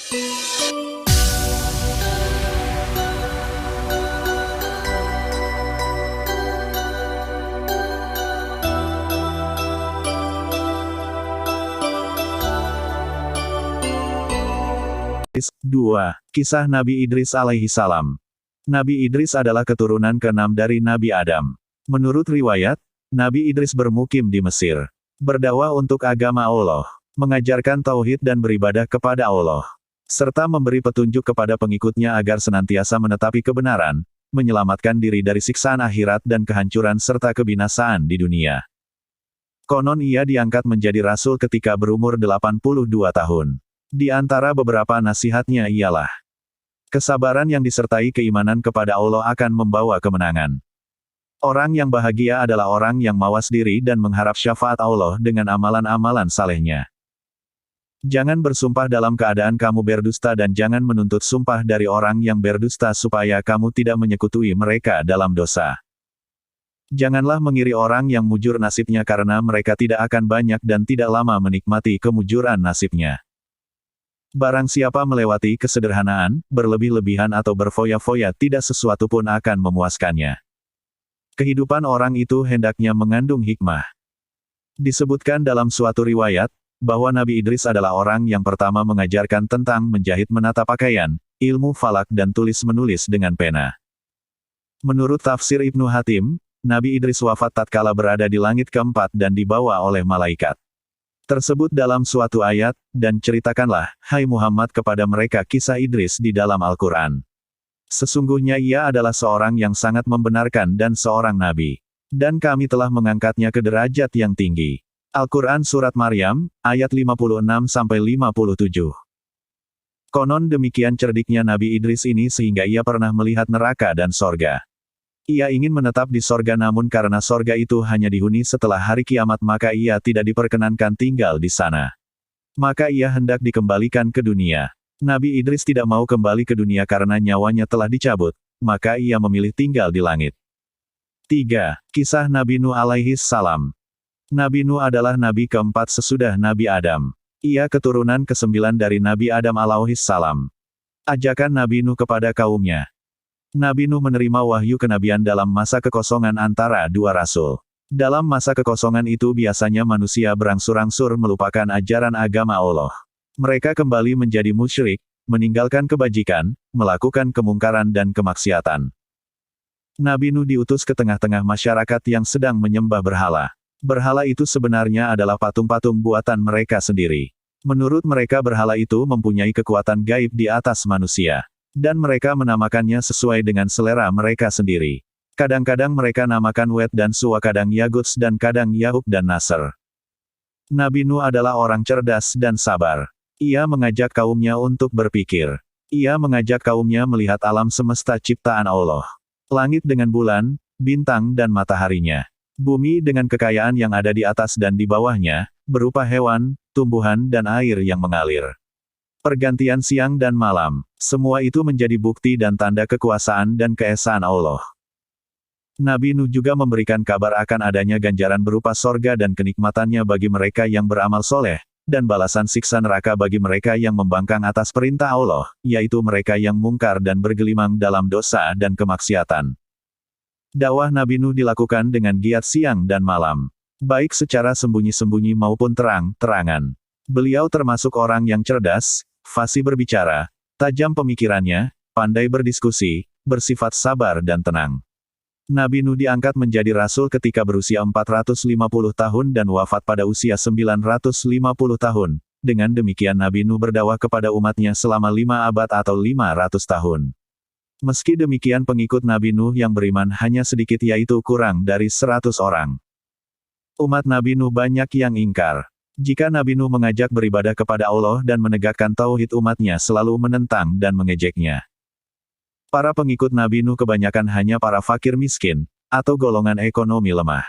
2. Kisah Nabi Idris alaihi salam. Nabi Idris adalah keturunan ke-6 dari Nabi Adam. Menurut riwayat, Nabi Idris bermukim di Mesir, berdakwah untuk agama Allah, mengajarkan tauhid dan beribadah kepada Allah, serta memberi petunjuk kepada pengikutnya agar senantiasa menetapi kebenaran, menyelamatkan diri dari siksaan akhirat dan kehancuran serta kebinasaan di dunia. Konon ia diangkat menjadi rasul ketika berumur 82 tahun. Di antara beberapa nasihatnya ialah, kesabaran yang disertai keimanan kepada Allah akan membawa kemenangan. Orang yang bahagia adalah orang yang mawas diri dan mengharap syafaat Allah dengan amalan-amalan salehnya. Jangan bersumpah dalam keadaan kamu berdusta dan jangan menuntut sumpah dari orang yang berdusta supaya kamu tidak menyekutui mereka dalam dosa. Janganlah mengiri orang yang mujur nasibnya karena mereka tidak akan banyak dan tidak lama menikmati kemujuran nasibnya. Barang siapa melewati kesederhanaan, berlebih-lebihan atau berfoya-foya tidak sesuatu pun akan memuaskannya. Kehidupan orang itu hendaknya mengandung hikmah. Disebutkan dalam suatu riwayat, bahwa Nabi Idris adalah orang yang pertama mengajarkan tentang menjahit menata pakaian, ilmu falak dan tulis-menulis dengan pena. Menurut tafsir Ibnu Hatim, Nabi Idris wafat tatkala berada di langit keempat dan dibawa oleh malaikat. Tersebut dalam suatu ayat, dan ceritakanlah, hai Muhammad kepada mereka kisah Idris di dalam Al-Quran. Sesungguhnya ia adalah seorang yang sangat membenarkan dan seorang nabi. Dan kami telah mengangkatnya ke derajat yang tinggi. Al-Quran Surat Maryam, ayat 56-57. Konon demikian cerdiknya Nabi Idris ini sehingga ia pernah melihat neraka dan sorga. Ia ingin menetap di sorga namun karena sorga itu hanya dihuni setelah hari kiamat maka ia tidak diperkenankan tinggal di sana. Maka ia hendak dikembalikan ke dunia. Nabi Idris tidak mau kembali ke dunia karena nyawanya telah dicabut, maka ia memilih tinggal di langit. 3. Kisah Nabi Nuh alaihi salam. Nabi Nuh adalah nabi keempat sesudah Nabi Adam. Ia keturunan ke-9 dari Nabi Adam alaihi salam. Ajakan Nabi Nuh kepada kaumnya. Nabi Nuh menerima wahyu kenabian dalam masa kekosongan antara dua rasul. Dalam masa kekosongan itu biasanya manusia berangsur-angsur melupakan ajaran agama Allah. Mereka kembali menjadi musyrik, meninggalkan kebajikan, melakukan kemungkaran dan kemaksiatan. Nabi Nuh diutus ke tengah-tengah masyarakat yang sedang menyembah berhala. Berhala itu sebenarnya adalah patung-patung buatan mereka sendiri. Menurut mereka berhala itu mempunyai kekuatan gaib di atas manusia. Dan mereka menamakannya sesuai dengan selera mereka sendiri. Kadang-kadang mereka namakan Wed dan Suwa, kadang Yaguts dan kadang Yahuk dan Nasr. Nabi Nuh adalah orang cerdas dan sabar. Ia mengajak kaumnya untuk berpikir. Ia mengajak kaumnya melihat alam semesta ciptaan Allah. Langit dengan bulan, bintang dan mataharinya. Bumi dengan kekayaan yang ada di atas dan di bawahnya, berupa hewan, tumbuhan dan air yang mengalir. Pergantian siang dan malam, semua itu menjadi bukti dan tanda kekuasaan dan keesaan Allah. Nabi Nuh juga memberikan kabar akan adanya ganjaran berupa sorga dan kenikmatannya bagi mereka yang beramal soleh, dan balasan siksa neraka bagi mereka yang membangkang atas perintah Allah, yaitu mereka yang mungkar dan bergelimang dalam dosa dan kemaksiatan. Dakwah Nabi Nuh dilakukan dengan giat siang dan malam, baik secara sembunyi-sembunyi maupun terang-terangan. Beliau termasuk orang yang cerdas, fasih berbicara, tajam pemikirannya, pandai berdiskusi, bersifat sabar dan tenang. Nabi Nuh diangkat menjadi rasul ketika berusia 450 tahun dan wafat pada usia 950 tahun. Dengan demikian Nabi Nuh berdakwah kepada umatnya selama 5 abad atau 500 tahun. Meski demikian pengikut Nabi Nuh yang beriman hanya sedikit yaitu kurang dari 100 orang. Umat Nabi Nuh banyak yang ingkar. Jika Nabi Nuh mengajak beribadah kepada Allah dan menegakkan tauhid umatnya selalu menentang dan mengejeknya. Para pengikut Nabi Nuh kebanyakan hanya para fakir miskin, atau golongan ekonomi lemah.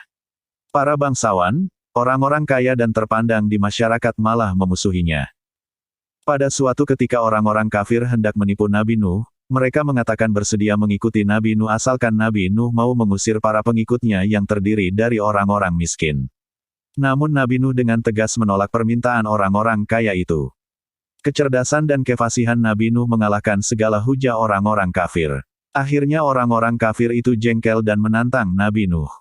Para bangsawan, orang-orang kaya dan terpandang di masyarakat malah memusuhinya. Pada suatu ketika orang-orang kafir hendak menipu Nabi Nuh, mereka mengatakan bersedia mengikuti Nabi Nuh asalkan Nabi Nuh mau mengusir para pengikutnya yang terdiri dari orang-orang miskin. Namun Nabi Nuh dengan tegas menolak permintaan orang-orang kaya itu. Kecerdasan dan kefasihan Nabi Nuh mengalahkan segala hujah orang-orang kafir. Akhirnya orang-orang kafir itu jengkel dan menantang Nabi Nuh.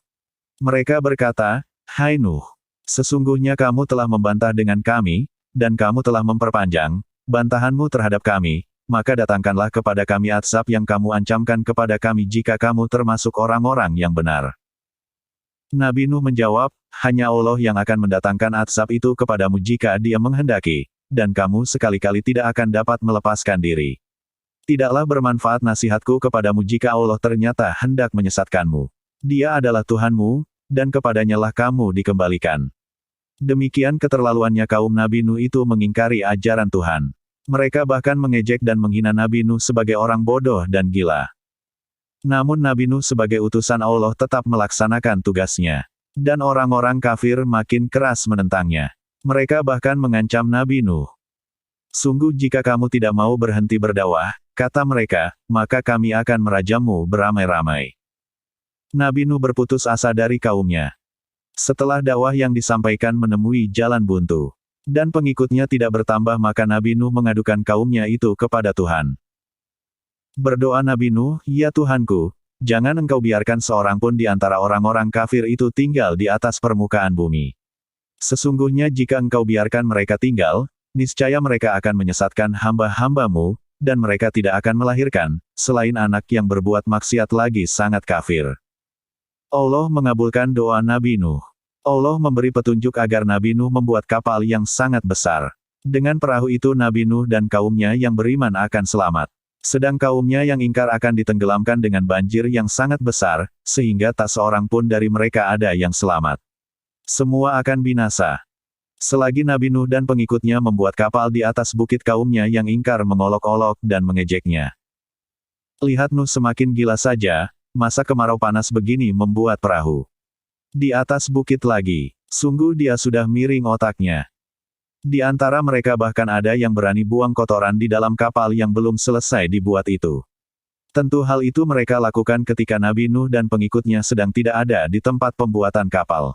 Mereka berkata, "Hai Nuh, sesungguhnya kamu telah membantah dengan kami, dan kamu telah memperpanjang bantahanmu terhadap kami, maka datangkanlah kepada kami azab yang kamu ancamkan kepada kami jika kamu termasuk orang-orang yang benar." Nabi Nuh menjawab, "Hanya Allah yang akan mendatangkan azab itu kepadamu jika Dia menghendaki, dan kamu sekali-kali tidak akan dapat melepaskan diri. Tidaklah bermanfaat nasihatku kepadamu jika Allah ternyata hendak menyesatkanmu. Dia adalah Tuhanmu, dan kepadanyalah kamu dikembalikan." Demikian keterlaluannya kaum Nabi Nuh itu mengingkari ajaran Tuhan. Mereka bahkan mengejek dan menghina Nabi Nuh sebagai orang bodoh dan gila. Namun Nabi Nuh sebagai utusan Allah tetap melaksanakan tugasnya. Dan orang-orang kafir makin keras menentangnya. Mereka bahkan mengancam Nabi Nuh. "Sungguh jika kamu tidak mau berhenti berdakwah," kata mereka, "maka kami akan merajammu beramai-ramai." Nabi Nuh berputus asa dari kaumnya. Setelah dakwah yang disampaikan menemui jalan buntu, dan pengikutnya tidak bertambah, maka Nabi Nuh mengadukan kaumnya itu kepada Tuhan. Berdoa Nabi Nuh, "Ya Tuhanku, jangan Engkau biarkan seorang pun di antara orang-orang kafir itu tinggal di atas permukaan bumi. Sesungguhnya jika Engkau biarkan mereka tinggal, niscaya mereka akan menyesatkan hamba-hambamu, dan mereka tidak akan melahirkan, selain anak yang berbuat maksiat lagi sangat kafir." Allah mengabulkan doa Nabi Nuh. Allah memberi petunjuk agar Nabi Nuh membuat kapal yang sangat besar. Dengan perahu itu Nabi Nuh dan kaumnya yang beriman akan selamat. Sedang kaumnya yang ingkar akan ditenggelamkan dengan banjir yang sangat besar, sehingga tak seorang pun dari mereka ada yang selamat. Semua akan binasa. Selagi Nabi Nuh dan pengikutnya membuat kapal di atas bukit, kaumnya yang ingkar mengolok-olok dan mengejeknya. "Lihat Nuh semakin gila saja, masa kemarau panas begini membuat perahu di atas bukit lagi. Sungguh dia sudah miring otaknya." Di antara mereka bahkan ada yang berani buang kotoran di dalam kapal yang belum selesai dibuat itu. Tentu hal itu mereka lakukan ketika Nabi Nuh dan pengikutnya sedang tidak ada di tempat pembuatan kapal.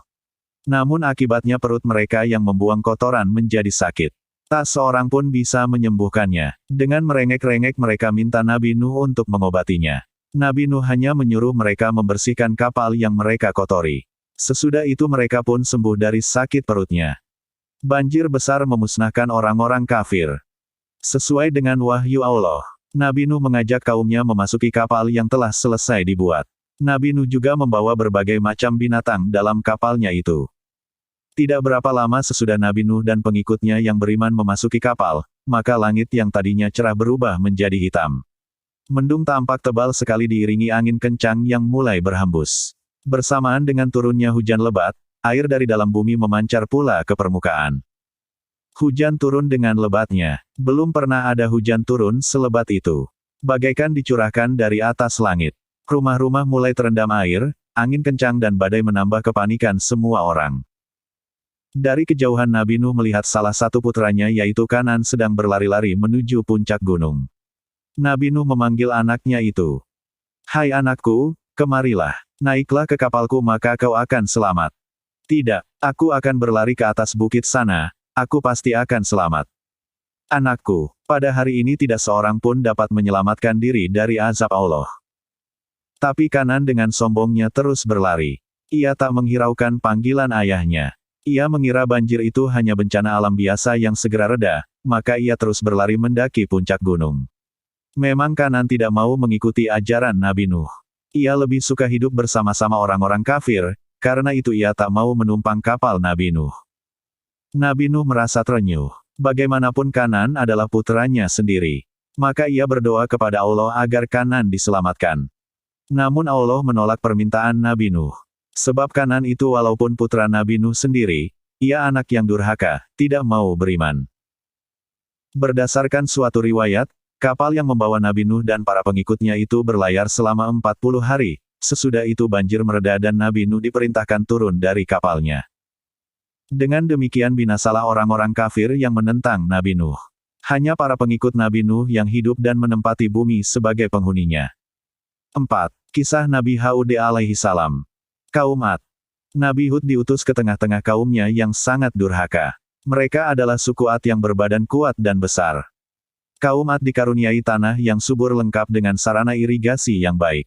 Namun akibatnya perut mereka yang membuang kotoran menjadi sakit. Tak seorang pun bisa menyembuhkannya. Dengan merengek-rengek mereka minta Nabi Nuh untuk mengobatinya. Nabi Nuh hanya menyuruh mereka membersihkan kapal yang mereka kotori. Sesudah itu mereka pun sembuh dari sakit perutnya. Banjir besar memusnahkan orang-orang kafir. Sesuai dengan wahyu Allah, Nabi Nuh mengajak kaumnya memasuki kapal yang telah selesai dibuat. Nabi Nuh juga membawa berbagai macam binatang dalam kapalnya itu. Tidak berapa lama sesudah Nabi Nuh dan pengikutnya yang beriman memasuki kapal, maka langit yang tadinya cerah berubah menjadi hitam. Mendung tampak tebal sekali diiringi angin kencang yang mulai berhembus. Bersamaan dengan turunnya hujan lebat, air dari dalam bumi memancar pula ke permukaan. Hujan turun dengan lebatnya. Belum pernah ada hujan turun selebat itu. Bagaikan dicurahkan dari atas langit. Rumah-rumah mulai terendam air, angin kencang dan badai menambah kepanikan semua orang. Dari kejauhan Nabi Nuh melihat salah satu putranya yaitu Kanan sedang berlari-lari menuju puncak gunung. Nabi Nuh memanggil anaknya itu. "Hai anakku, kemarilah. Naiklah ke kapalku maka kau akan selamat." "Tidak, aku akan berlari ke atas bukit sana, aku pasti akan selamat." "Anakku, pada hari ini tidak seorang pun dapat menyelamatkan diri dari azab Allah." Tapi Kanan dengan sombongnya terus berlari. Ia tak menghiraukan panggilan ayahnya. Ia mengira banjir itu hanya bencana alam biasa yang segera reda, maka ia terus berlari mendaki puncak gunung. Memang Kanan tidak mau mengikuti ajaran Nabi Nuh. Ia lebih suka hidup bersama-sama orang-orang kafir, karena itu ia tak mau menumpang kapal Nabi Nuh. Nabi Nuh merasa terenyuh. Bagaimanapun Kanan adalah putranya sendiri. Maka ia berdoa kepada Allah agar Kanan diselamatkan. Namun Allah menolak permintaan Nabi Nuh. Sebab Kanan itu walaupun putra Nabi Nuh sendiri, ia anak yang durhaka, tidak mau beriman. Berdasarkan suatu riwayat, kapal yang membawa Nabi Nuh dan para pengikutnya itu berlayar selama 40 hari. Sesudah itu banjir mereda dan Nabi Nuh diperintahkan turun dari kapalnya. Dengan demikian binasalah orang-orang kafir yang menentang Nabi Nuh. Hanya para pengikut Nabi Nuh yang hidup dan menempati bumi sebagai penghuninya. 4. Kisah Nabi Hud alaihi salam. Kaum Ad. Nabi Hud diutus ke tengah-tengah kaumnya yang sangat durhaka. Mereka adalah suku Ad yang berbadan kuat dan besar. Kaum Ad dikaruniai tanah yang subur lengkap dengan sarana irigasi yang baik.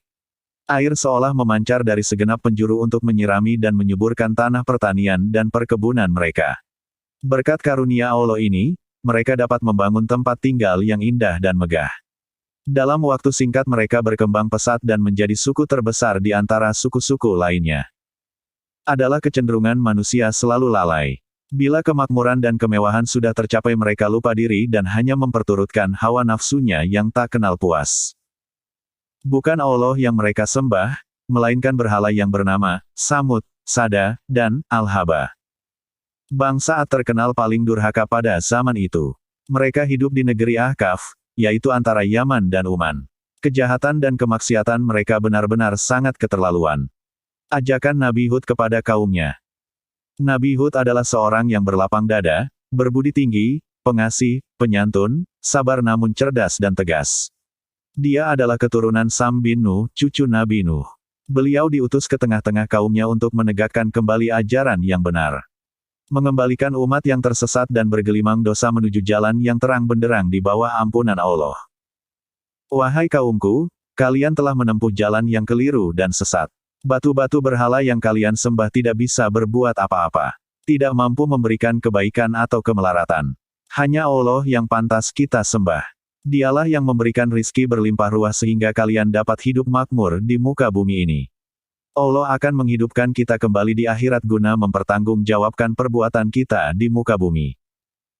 Air seolah memancar dari segenap penjuru untuk menyirami dan menyuburkan tanah pertanian dan perkebunan mereka. Berkat karunia Allah ini, mereka dapat membangun tempat tinggal yang indah dan megah. Dalam waktu singkat mereka berkembang pesat dan menjadi suku terbesar di antara suku-suku lainnya. Adalah kecenderungan manusia selalu lalai. Bila kemakmuran dan kemewahan sudah tercapai mereka lupa diri dan hanya memperturutkan hawa nafsunya yang tak kenal puas. Bukan Allah yang mereka sembah, melainkan berhala yang bernama Samud, Sada, dan Al-Haba. Bangsa Ad terkenal paling durhaka pada zaman itu. Mereka hidup di negeri Ahqaf, yaitu antara Yaman dan Uman. Kejahatan dan kemaksiatan mereka benar-benar sangat keterlaluan. Ajakan Nabi Hud kepada kaumnya. Nabi Hud adalah seorang yang berlapang dada, berbudi tinggi, pengasih, penyantun, sabar namun cerdas dan tegas. Dia adalah keturunan Sam bin Nuh, cucu Nabi Nuh. Beliau diutus ke tengah-tengah kaumnya untuk menegakkan kembali ajaran yang benar. Mengembalikan umat yang tersesat dan bergelimang dosa menuju jalan yang terang benderang di bawah ampunan Allah. Wahai kaumku, kalian telah menempuh jalan yang keliru dan sesat. Batu-batu berhala yang kalian sembah tidak bisa berbuat apa-apa. Tidak mampu memberikan kebaikan atau kemelaratan. Hanya Allah yang pantas kita sembah. Dialah yang memberikan rizki berlimpah ruah sehingga kalian dapat hidup makmur di muka bumi ini. Allah akan menghidupkan kita kembali di akhirat guna mempertanggungjawabkan perbuatan kita di muka bumi.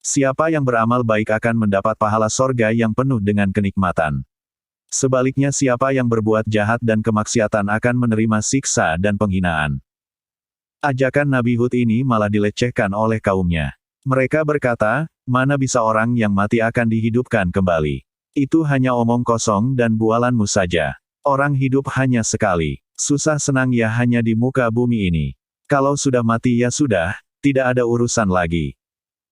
Siapa yang beramal baik akan mendapat pahala sorga yang penuh dengan kenikmatan. Sebaliknya siapa yang berbuat jahat dan kemaksiatan akan menerima siksa dan penghinaan. Ajakan Nabi Hud ini malah dilecehkan oleh kaumnya. Mereka berkata, mana bisa orang yang mati akan dihidupkan kembali. Itu hanya omong kosong dan bualanmu saja. Orang hidup hanya sekali. Susah senang ya hanya di muka bumi ini. Kalau sudah mati ya sudah, tidak ada urusan lagi.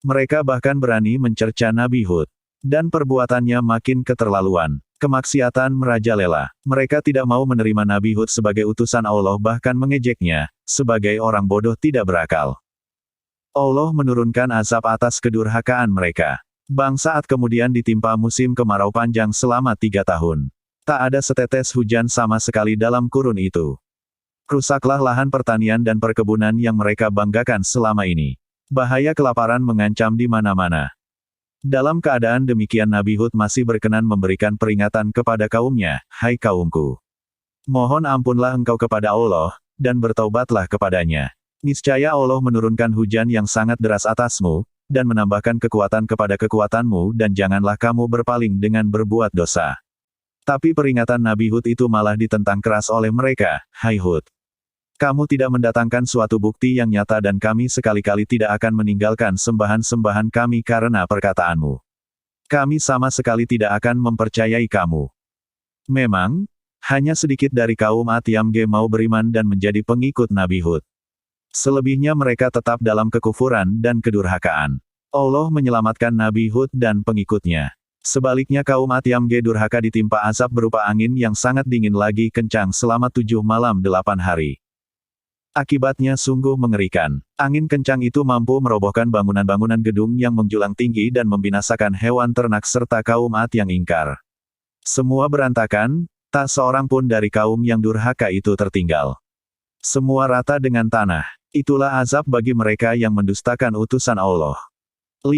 Mereka bahkan berani mencerca Nabi Hud. Dan perbuatannya makin keterlaluan. Kemaksiatan merajalela. Mereka tidak mau menerima Nabi Hud sebagai utusan Allah bahkan mengejeknya, sebagai orang bodoh tidak berakal. Allah menurunkan azab atas kedurhakaan mereka. Bangsa Ad kemudian ditimpa musim kemarau panjang selama 3 tahun. Tak ada setetes hujan sama sekali dalam kurun itu. Rusaklah lahan pertanian dan perkebunan yang mereka banggakan selama ini. Bahaya kelaparan mengancam di mana-mana. Dalam keadaan demikian Nabi Hud masih berkenan memberikan peringatan kepada kaumnya, hai kaumku. Mohon ampunlah engkau kepada Allah, dan bertaubatlah kepadanya. Niscaya Allah menurunkan hujan yang sangat deras atasmu, dan menambahkan kekuatan kepada kekuatanmu dan janganlah kamu berpaling dengan berbuat dosa. Tapi peringatan Nabi Hud itu malah ditentang keras oleh mereka, hai Hud. Kamu tidak mendatangkan suatu bukti yang nyata dan kami sekali-kali tidak akan meninggalkan sembahan-sembahan kami karena perkataanmu. Kami sama sekali tidak akan mempercayai kamu. Memang, hanya sedikit dari kaum Ad yang mau beriman dan menjadi pengikut Nabi Hud. Selebihnya mereka tetap dalam kekufuran dan kedurhakaan. Allah menyelamatkan Nabi Hud dan pengikutnya. Sebaliknya kaum Ad yang durhaka ditimpa azab berupa angin yang sangat dingin lagi kencang selama 7 malam 8 hari. Akibatnya sungguh mengerikan. Angin kencang itu mampu merobohkan bangunan-bangunan gedung yang menjulang tinggi dan membinasakan hewan ternak serta kaum Ad yang ingkar. Semua berantakan, tak seorang pun dari kaum yang durhaka itu tertinggal. Semua rata dengan tanah. Itulah azab bagi mereka yang mendustakan utusan Allah. 5.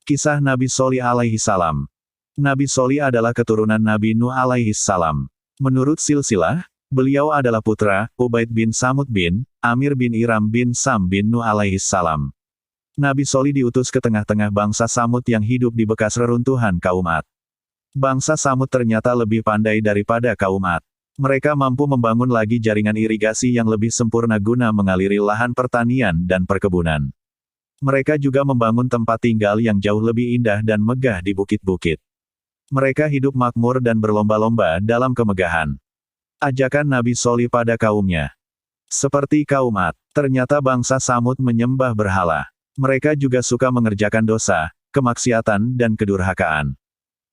Kisah Nabi Sholih alaihi salam. Nabi Sholih adalah keturunan Nabi Nuh alaihi salam. Menurut silsilah, beliau adalah putra Ubaid bin Samud bin Amir bin Iram bin Sam bin Nuh alaihi salam. Nabi Sholih diutus ke tengah-tengah bangsa Samud yang hidup di bekas reruntuhan kaum Ad. Bangsa Samud ternyata lebih pandai daripada kaum Ad. Mereka mampu membangun lagi jaringan irigasi yang lebih sempurna guna mengaliri lahan pertanian dan perkebunan. Mereka juga membangun tempat tinggal yang jauh lebih indah dan megah di bukit-bukit. Mereka hidup makmur dan berlomba-lomba dalam kemegahan. Ajakan Nabi Sholih pada kaumnya. Seperti kaum Ad, ternyata bangsa Samud menyembah berhala. Mereka juga suka mengerjakan dosa, kemaksiatan dan kedurhakaan.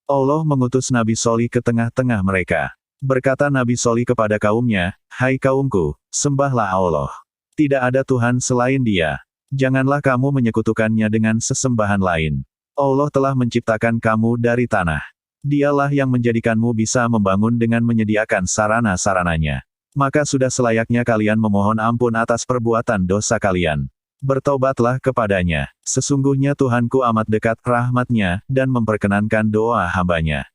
Allah mengutus Nabi Sholih ke tengah-tengah mereka. Berkata Nabi Sholih kepada kaumnya, hai kaumku, sembahlah Allah. Tidak ada Tuhan selain Dia. Janganlah kamu menyekutukannya dengan sesembahan lain. Allah telah menciptakan kamu dari tanah. Dialah yang menjadikanmu bisa membangun dengan menyediakan sarana-sarananya. Maka sudah selayaknya kalian memohon ampun atas perbuatan dosa kalian. Bertobatlah kepadanya. Sesungguhnya Tuhanku amat dekat rahmatnya, dan memperkenankan doa hambanya.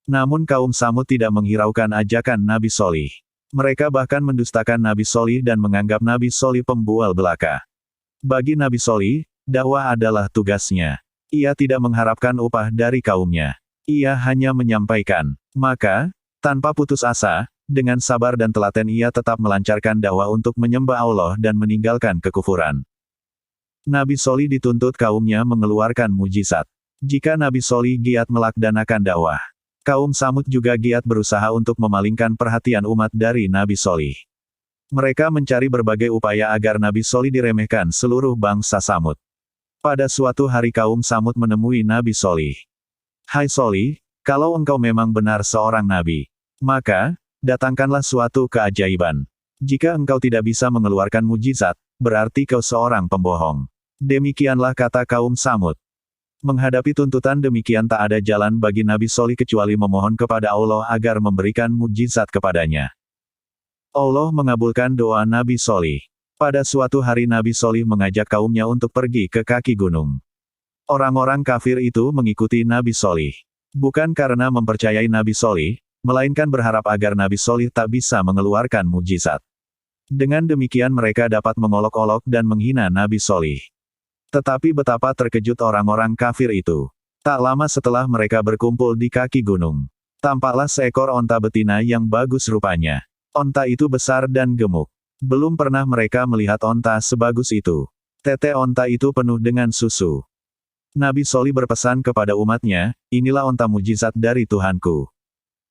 Namun kaum Samud tidak menghiraukan ajakan Nabi Sholih. Mereka bahkan mendustakan Nabi Sholih dan menganggap Nabi Sholih pembual belaka. Bagi Nabi Sholih, dakwah adalah tugasnya. Ia tidak mengharapkan upah dari kaumnya. Ia hanya menyampaikan. Maka, tanpa putus asa, dengan sabar dan telaten ia tetap melancarkan dakwah untuk menyembah Allah dan meninggalkan kekufuran. Nabi Sholih dituntut kaumnya mengeluarkan mujizat. Jika Nabi Sholih giat melaksanakan dakwah, kaum Samud juga giat berusaha untuk memalingkan perhatian umat dari Nabi Sholih. Mereka mencari berbagai upaya agar Nabi Sholih diremehkan seluruh bangsa Samud. Pada suatu hari kaum Samud menemui Nabi Sholih. Hai Sholih, kalau engkau memang benar seorang nabi, maka, datangkanlah suatu keajaiban. Jika engkau tidak bisa mengeluarkan mujizat, berarti kau seorang pembohong. Demikianlah kata kaum Samud. Menghadapi tuntutan demikian tak ada jalan bagi Nabi Sholih kecuali memohon kepada Allah agar memberikan mujizat kepadanya. Allah mengabulkan doa Nabi Sholih. Pada suatu hari Nabi Sholih mengajak kaumnya untuk pergi ke kaki gunung. Orang-orang kafir itu mengikuti Nabi Sholih. Bukan karena mempercayai Nabi Sholih, melainkan berharap agar Nabi Sholih tak bisa mengeluarkan mujizat. Dengan demikian mereka dapat mengolok-olok dan menghina Nabi Sholih. Tetapi betapa terkejut orang-orang kafir itu. Tak lama setelah mereka berkumpul di kaki gunung, tampaklah seekor onta betina yang bagus rupanya. Onta itu besar dan gemuk. Belum pernah mereka melihat onta sebagus itu. Tete onta itu penuh dengan susu. Nabi Sholih berpesan kepada umatnya, inilah onta mujizat dari Tuhanku.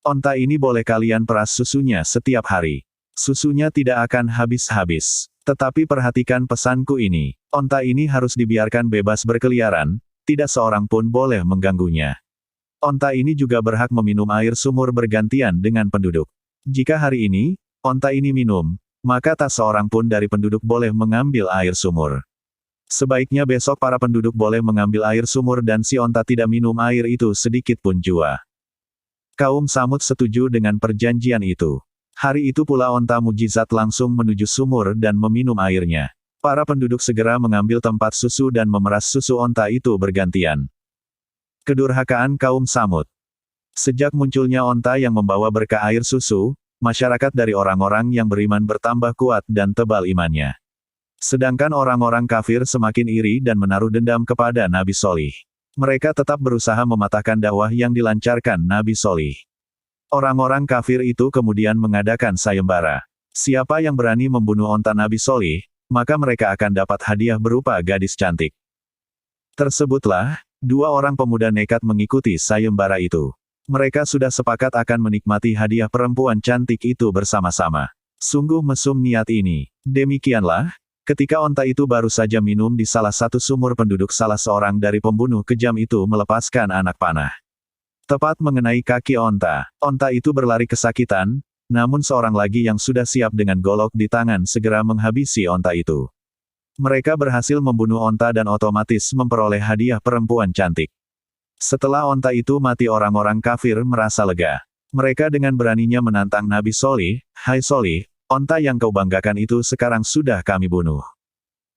Onta ini boleh kalian peras susunya setiap hari. Susunya tidak akan habis-habis. Tetapi perhatikan pesanku ini. Onta ini harus dibiarkan bebas berkeliaran, tidak seorang pun boleh mengganggunya. Onta ini juga berhak meminum air sumur bergantian dengan penduduk. Jika hari ini, onta ini minum, maka tak seorang pun dari penduduk boleh mengambil air sumur. Sebaiknya besok para penduduk boleh mengambil air sumur dan si onta tidak minum air itu sedikit pun jua. Kaum Samud setuju dengan perjanjian itu. Hari itu pula onta mujizat langsung menuju sumur dan meminum airnya. Para penduduk segera mengambil tempat susu dan memeras susu onta itu bergantian. Kedurhakaan kaum Samud. Sejak munculnya onta yang membawa berkah air susu, masyarakat dari orang-orang yang beriman bertambah kuat dan tebal imannya. Sedangkan orang-orang kafir semakin iri dan menaruh dendam kepada Nabi Sholih. Mereka tetap berusaha mematahkan dakwah yang dilancarkan Nabi Sholih. Orang-orang kafir itu kemudian mengadakan sayembara. Siapa yang berani membunuh onta Nabi Sholih, maka mereka akan dapat hadiah berupa gadis cantik. Tersebutlah, dua orang pemuda nekat mengikuti sayembara itu. Mereka sudah sepakat akan menikmati hadiah perempuan cantik itu bersama-sama. Sungguh mesum niat ini. Demikianlah, ketika onta itu baru saja minum di salah satu sumur penduduk, salah seorang dari pembunuh kejam itu melepaskan anak panah. Tepat mengenai kaki onta. Onta itu berlari kesakitan, namun seorang lagi yang sudah siap dengan golok di tangan segera menghabisi onta itu. Mereka berhasil membunuh onta dan otomatis memperoleh hadiah perempuan cantik. Setelah onta itu mati, orang-orang kafir merasa lega. Mereka dengan beraninya menantang Nabi Sholih, hai Sholih, onta yang kau banggakan itu sekarang sudah kami bunuh.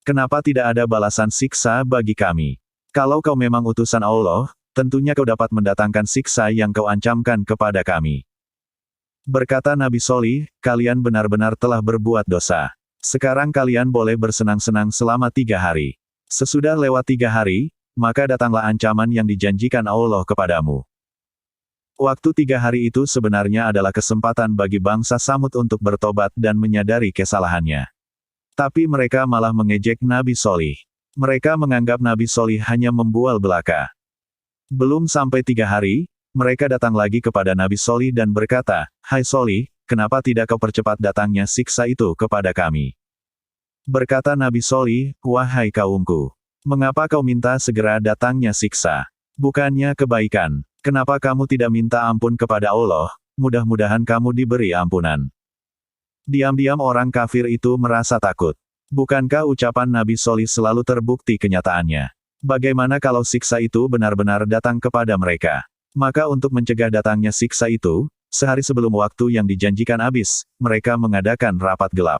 Kenapa tidak ada balasan siksa bagi kami? Kalau kau memang utusan Allah, tentunya kau dapat mendatangkan siksa yang kau ancamkan kepada kami. Berkata Nabi Sholih, kalian benar-benar telah berbuat dosa. Sekarang kalian boleh bersenang-senang selama 3 hari. Sesudah lewat 3 hari, maka datanglah ancaman yang dijanjikan Allah kepadamu. Waktu 3 hari itu sebenarnya adalah kesempatan bagi bangsa Samud untuk bertobat dan menyadari kesalahannya. Tapi mereka malah mengejek Nabi Sholih. Mereka menganggap Nabi Sholih hanya membual belaka. Belum sampai 3 hari, mereka datang lagi kepada Nabi Sholih dan berkata, hai Sholih, kenapa tidak kau percepat datangnya siksa itu kepada kami? Berkata Nabi Sholih, wahai kaumku, mengapa kau minta segera datangnya siksa? Bukannya kebaikan. Kenapa kamu tidak minta ampun kepada Allah, mudah-mudahan kamu diberi ampunan. Diam-diam orang kafir itu merasa takut. Bukankah ucapan Nabi Solih selalu terbukti kenyataannya? Bagaimana kalau siksa itu benar-benar datang kepada mereka? Maka untuk mencegah datangnya siksa itu, sehari sebelum waktu yang dijanjikan habis, mereka mengadakan rapat gelap.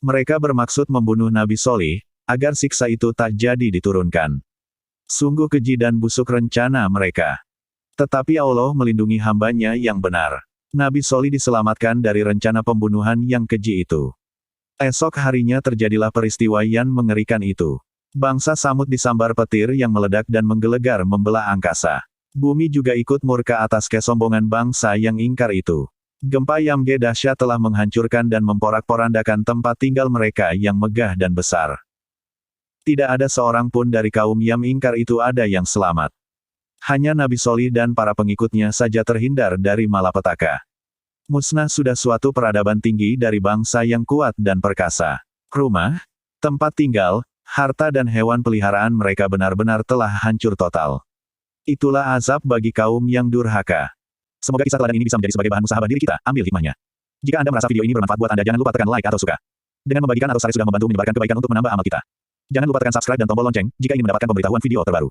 Mereka bermaksud membunuh Nabi Solih, agar siksa itu tak jadi diturunkan. Sungguh keji dan busuk rencana mereka. Tetapi Allah melindungi hambanya yang benar. Nabi Solih diselamatkan dari rencana pembunuhan yang keji itu. Esok harinya terjadilah peristiwa yang mengerikan itu. Bangsa Samud disambar petir yang meledak dan menggelegar membelah angkasa. Bumi juga ikut murka atas kesombongan bangsa yang ingkar itu. Gempa yang dahsyat telah menghancurkan dan memporak-porandakan tempat tinggal mereka yang megah dan besar. Tidak ada seorang pun dari kaum yang ingkar itu ada yang selamat. Hanya Nabi Solih dan para pengikutnya saja terhindar dari malapetaka. Musnah sudah suatu peradaban tinggi dari bangsa yang kuat dan perkasa. Rumah, tempat tinggal, harta dan hewan peliharaan mereka benar-benar telah hancur total. Itulah azab bagi kaum yang durhaka. Semoga kisah teladan ini bisa menjadi sebagai bahan musahabah diri kita, ambil hikmahnya. Jika Anda merasa video ini bermanfaat buat Anda, jangan lupa tekan like atau suka. Dengan membagikan atau share sudah membantu menyebarkan kebaikan untuk menambah amal kita. Jangan lupa tekan subscribe dan tombol lonceng, jika ingin mendapatkan pemberitahuan video terbaru.